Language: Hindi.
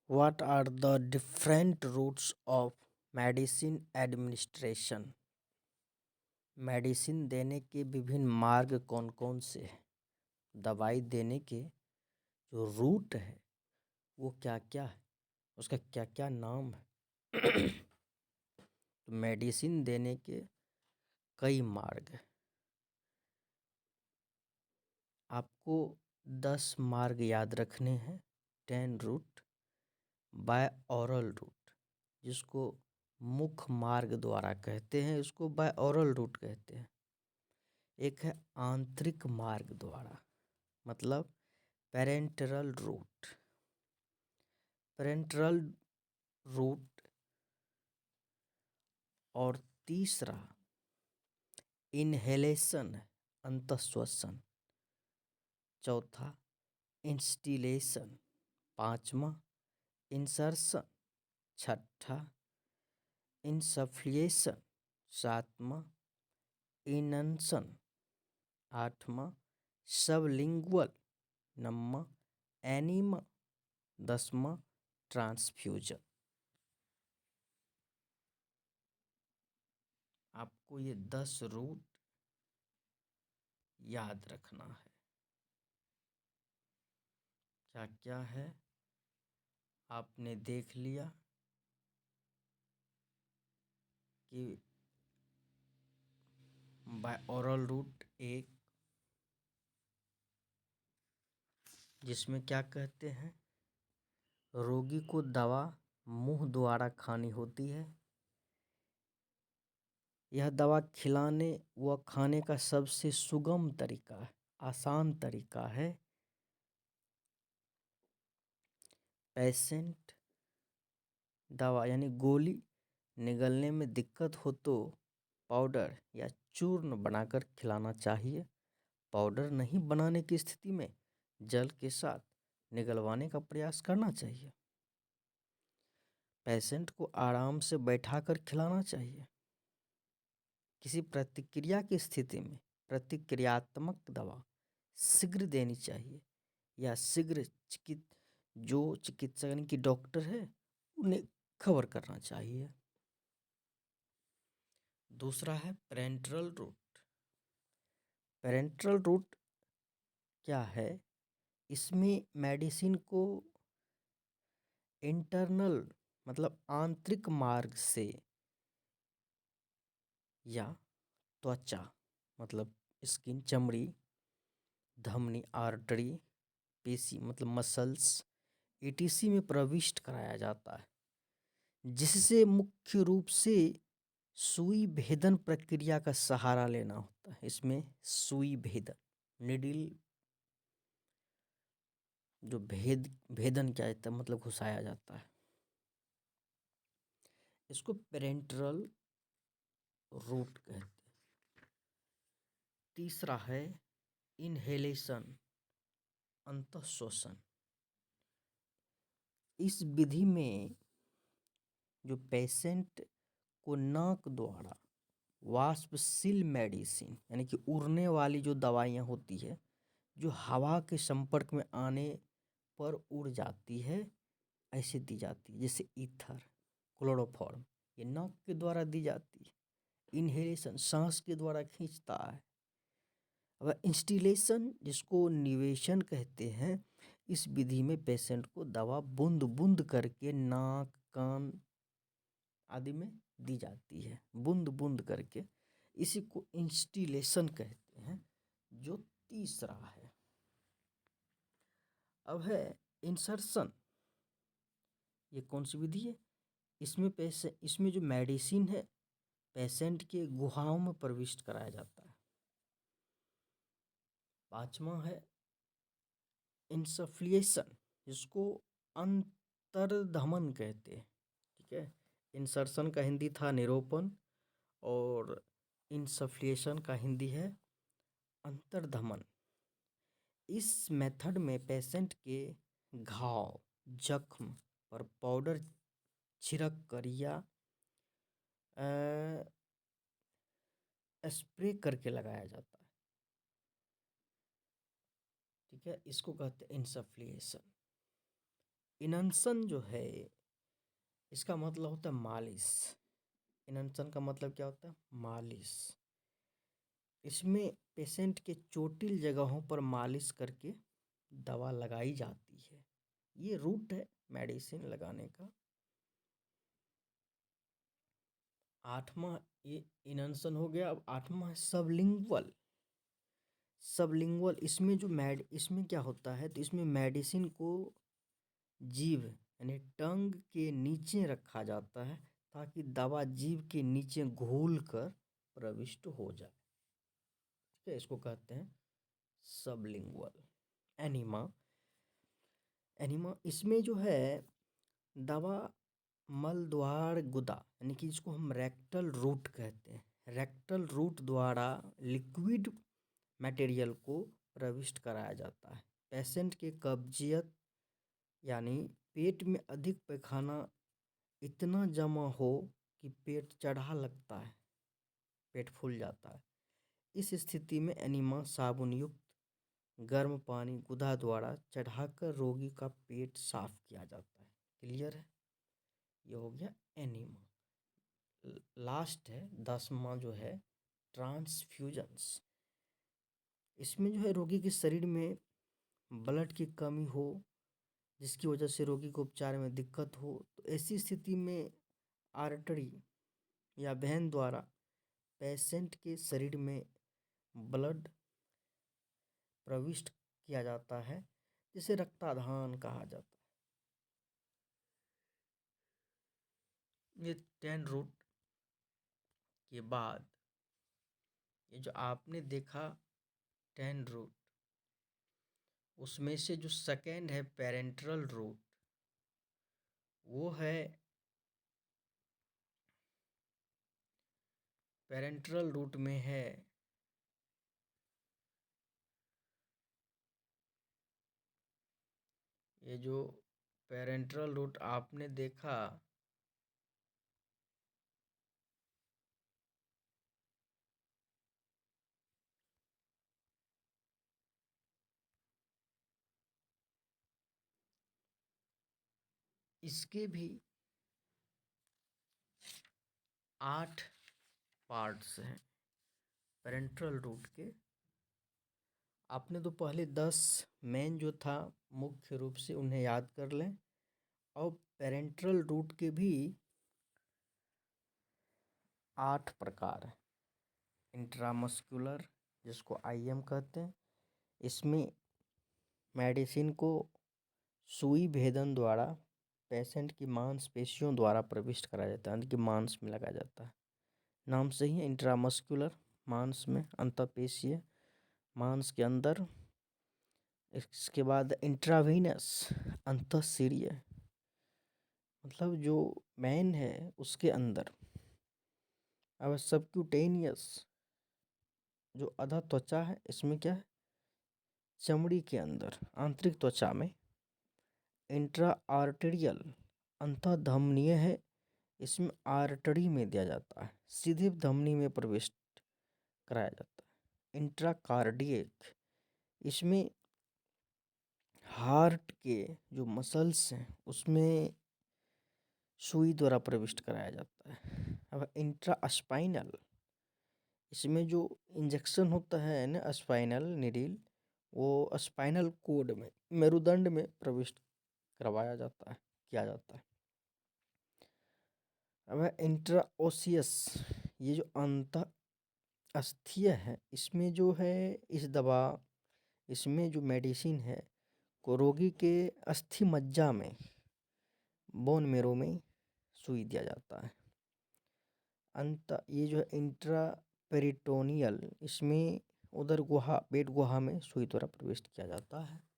What are the different routes of medicine administration? Medicine देने के विभिन्न मार्ग कौन कौन से हैं? दवाई देने के जो रूट है वो क्या क्या है, उसका क्या क्या नाम है? तो मेडिसिन देने के कई मार्ग हैं। आपको 10 मार्ग याद रखने हैं। 10 रूट बाय ओरल रूट, जिसको मुख्य मार्ग द्वारा कहते हैं, इसको बाय ओरल रूट कहते हैं। एक है आंतरिक मार्ग द्वारा, मतलब पेरेंटरल रूट। Parenteral root. और तीसरा इनहेलेशन है, अंतःश्वसन। चौथा इंस्टिलेशन। पांचवा इंसर्शन। छठा इंसफ्लिएशन। सातवां इनंसन। आठवां सबलिंगुअल। नौवां एनीमा। 10वां ट्रांसफ्यूजन। आपको ये 10 रूट याद रखना है। क्या क्या है आपने देख लिया कि बाय ओरल रूट एक, जिसमें क्या कहते हैं, रोगी को दवा मुंह द्वारा खानी होती है। यह दवा खिलाने व खाने का सबसे सुगम तरीका है, आसान तरीका है। पेशेंट दवा यानी गोली निगलने में दिक्कत हो तो पाउडर या चूर्ण बनाकर खिलाना चाहिए। पाउडर नहीं बनाने की स्थिति में जल के साथ निगलवाने का प्रयास करना चाहिए। पेशेंट को आराम से बैठाकर खिलाना चाहिए। किसी प्रतिक्रिया की स्थिति में प्रतिक्रियात्मक दवा शीघ्र देनी चाहिए या शीघ्र जो चिकित्सक यानी कि डॉक्टर है उन्हें खबर करना चाहिए। दूसरा है पेरेंटरल रूट। पेरेंटरल रूट क्या है? इसमें मेडिसिन को इंटरनल मतलब आंतरिक मार्ग से या त्वचा मतलब स्किन चमड़ी, धमनी आर्टरी, पेशी मतलब मसल्स ईटीसी में प्रविष्ट कराया जाता है, जिससे मुख्य रूप से सुई भेदन प्रक्रिया का सहारा लेना होता है। इसमें सुई भेदन निडिल जो भेदन किया जाता है मतलब घुसाया जाता है, इसको पेरेंटरल रूट कहते हैं। तीसरा है इनहेलेशन, अंतःश्वसन। इस विधि में जो पेशेंट को नाक द्वारा वाष्पशील मेडिसिन यानी कि उड़ने वाली जो दवाइयाँ होती है, जो हवा के संपर्क में आने पर उड़ जाती है, ऐसे दी जाती है। जैसे ईथर, क्लोरोफॉर्म, ये नाक के द्वारा दी जाती है। इनहेलेशन सांस के द्वारा खींचता है। अब इंस्टिलेशन जिसको निवेशन कहते हैं, इस विधि में पेशेंट को दवा बूंद बूंद करके नाक, कान आदि में दी जाती है, बूंद बूंद करके। इसी को इंस्टिलेशन कहते हैं। जो तीसरा है, अब है इंसर्शन। ये कौन सी विधि है? इसमें जो मेडिसिन है पेशेंट के गुहाओं में प्रविष्ट कराया जाता है। पांचवा है इंसफ्लिएशन, जिसको अंतर्धमन कहते हैं। ठीक है, इंसर्शन का हिंदी था निरोपण और इंसफ्लिएशन का हिंदी है अंतर्धमन। इस मेथड में पेशेंट के घाव, जख्म पर पाउडर छिड़क कर या स्प्रे करके लगाया जाता है। ठीक है, इसको कहते हैं इंसफ्लिएशन। इनंसन जो है इसका मतलब होता है मालिश। इनंसन का मतलब क्या होता है? मालिश। इसमें पेशेंट के चोटिल जगहों पर मालिश करके दवा लगाई जाती है। ये रूट है मेडिसिन लगाने का। 8वां ये इनंसन हो गया। अब 8वां है सबलिंगुअल। सबलिंगुअल इसमें क्या होता है, तो इसमें मेडिसिन को जीभ यानी टंग के नीचे रखा जाता है ताकि दवा जीभ के नीचे घोल कर प्रविष्ट हो जाए। ठीक है, इसको कहते हैं सबलिंगुअल। एनिमा। एनिमा इसमें जो है दवा मलद्वार गुदा यानी कि जिसको हम रेक्टल रूट कहते हैं, रेक्टल रूट द्वारा लिक्विड मटेरियल को प्रविष्ट कराया जाता है। पेशेंट के कब्जियत यानी पेट में अधिक पैखाना इतना जमा हो कि पेट चढ़ा लगता है, पेट फूल जाता है। इस स्थिति में एनिमा साबुन युक्त गर्म पानी गुदा द्वारा चढ़ाकर रोगी का पेट साफ किया जाता है। क्लियर है? ये हो गया एनिमा। लास्ट है 10वां जो है ट्रांसफ्यूजन्स। इसमें जो है रोगी के शरीर में ब्लड की कमी हो जिसकी वजह से रोगी को उपचार में दिक्कत हो, तो ऐसी स्थिति में आर्टरी या वेन द्वारा पेशेंट के शरीर में ब्लड प्रविष्ट किया जाता है, जिसे रक्ताधान कहा जाता है। ये 10 रूट के बाद ये जो आपने देखा 10 रूट, उसमें से जो सेकेंड है पेरेंट्रल रूट, वो है पेरेंट्रल रूट में है ये जो पेरेंट्रल रूट आपने देखा, इसके भी 8 पार्ट्स हैं पेरेंट्रल रूट के। आपने तो पहले 10 मेन जो था मुख्य रूप से उन्हें याद कर लें। और पेरेंट्रल रूट के भी 8 प्रकार हैं। इंट्रामस्कुलर जिसको IM कहते हैं, इसमें मेडिसिन को सुई भेदन द्वारा पेशेंट की मांसपेशियों द्वारा प्रविष्ट कराया जाता है, यानी कि मांस में लगाया जाता है। नाम से ही इंट्रामस्कुलर, मांस में, अंतःपेशीय मांस के अंदर। इसके बाद इंट्रावीनस, अंतःशिरीय, मतलब जो मैन है उसके अंदर। अब सबक्यूटेनियस जो अधः त्वचा है, इसमें क्या है, चमड़ी के अंदर आंतरिक त्वचा में। इंट्रा आर्टेरियल अंतःधमनीय है, इसमें आर्टरी में दिया जाता है, सीधे धमनी में प्रवेश कराया जाता है। इंट्रा कार्डियक, इसमें हार्ट के जो मसल्स हैं उसमें सुई द्वारा प्रविष्ट कराया जाता है। अब इंट्रा स्पाइनल, इसमें जो इंजेक्शन होता है ना स्पाइनल निडिल, वो स्पाइनल कोड में, मेरुदंड में प्रविष्ट करवाया जाता है, किया जाता है। अब इंट्राओसियस, ये जो अंत अस्थीय है, इसमें जो है इसमें जो मेडिसिन है को रोगी के अस्थि मज्जा में, बोन मेरो में सुई दिया जाता है। ये जो है इंट्रा पेरिटोनियल, इसमें उदर गुहा, पेट गुहा में सुई द्वारा प्रविष्ट किया जाता है।